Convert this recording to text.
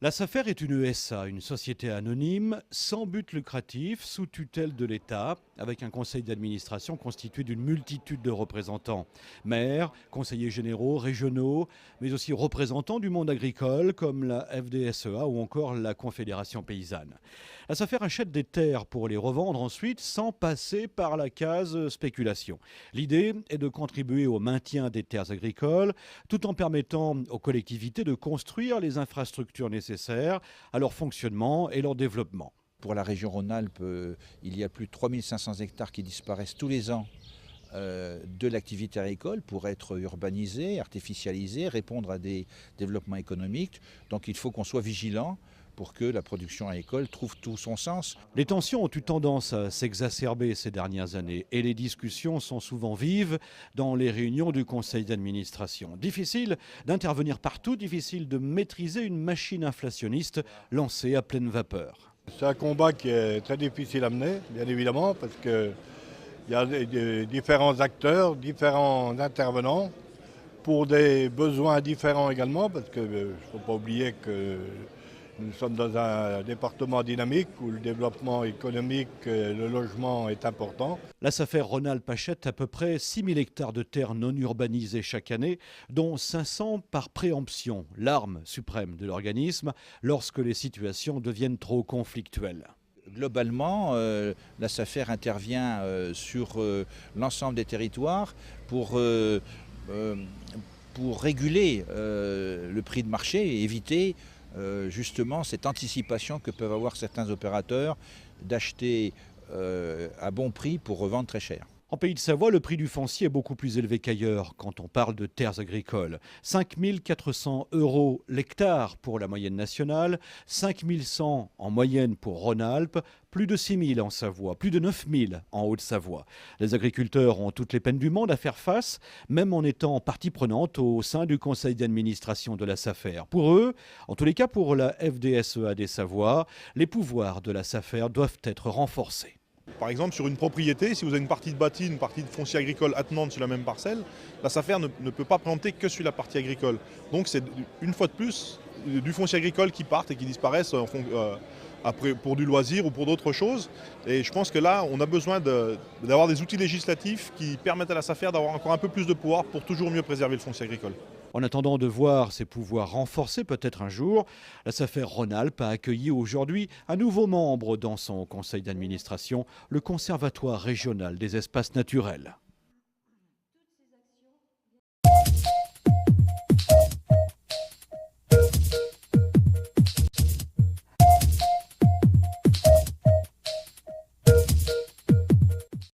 La SAFER est une ESA, une société anonyme, sans but lucratif, sous tutelle de l'État, avec un conseil d'administration constitué d'une multitude de représentants. Maires, conseillers généraux, régionaux, mais aussi représentants du monde agricole, comme la FDSEA ou encore la Confédération paysanne. La SAFER achète des terres pour les revendre ensuite, sans passer par la case spéculation. L'idée est de contribuer au maintien des terres agricoles, tout en permettant aux collectivités de construire les infrastructures nécessaires à leur fonctionnement et leur développement. Pour la région Rhône-Alpes, il y a plus de 3500 hectares qui disparaissent tous les ans de l'activité agricole pour être urbanisés, artificialisés, répondre à des développements économiques. Donc il faut qu'on soit vigilant pour que la production agricole trouve tout son sens. Les tensions ont eu tendance à s'exacerber ces dernières années et les discussions sont souvent vives dans les réunions du conseil d'administration. Difficile d'intervenir partout, difficile de maîtriser une machine inflationniste lancée à pleine vapeur. C'est un combat qui est très difficile à mener, bien évidemment, parce qu'il y a différents acteurs, différents intervenants, pour des besoins différents également, parce qu'il ne faut pas oublier que nous sommes dans un département dynamique où le développement économique, le logement est important. La SAFER Rhône-Alpes achète à peu près 6 000 hectares de terres non urbanisées chaque année, dont 500 par préemption, l'arme suprême de l'organisme lorsque les situations deviennent trop conflictuelles. Globalement, la SAFER intervient sur l'ensemble des territoires pour réguler le prix de marché et éviter justement cette anticipation que peuvent avoir certains opérateurs d'acheter à bon prix pour revendre très cher. En Pays de Savoie, le prix du foncier est beaucoup plus élevé qu'ailleurs quand on parle de terres agricoles. 5 400 € l'hectare pour la moyenne nationale, 5 100 en moyenne pour Rhône-Alpes, plus de 6 000 en Savoie, plus de 9 000 en Haute-Savoie. Les agriculteurs ont toutes les peines du monde à faire face, même en étant partie prenante au sein du conseil d'administration de la SAFER. Pour eux, en tous les cas pour la FDSEA des Savoies, les pouvoirs de la SAFER doivent être renforcés. Par exemple, sur une propriété, si vous avez une partie de bâti, une partie de foncier agricole attenante sur la même parcelle, la SAFER ne peut pas préempter que sur la partie agricole. Donc c'est une fois de plus du foncier agricole qui part et qui disparaissent après, pour du loisir ou pour d'autres choses. Et je pense que là, on a besoin d'avoir des outils législatifs qui permettent à la SAFER d'avoir encore un peu plus de pouvoir pour toujours mieux préserver le foncier agricole. En attendant de voir ses pouvoirs renforcés peut-être un jour, la SAFER Rhône-Alpes a accueilli aujourd'hui un nouveau membre dans son conseil d'administration, le Conservatoire régional des espaces naturels.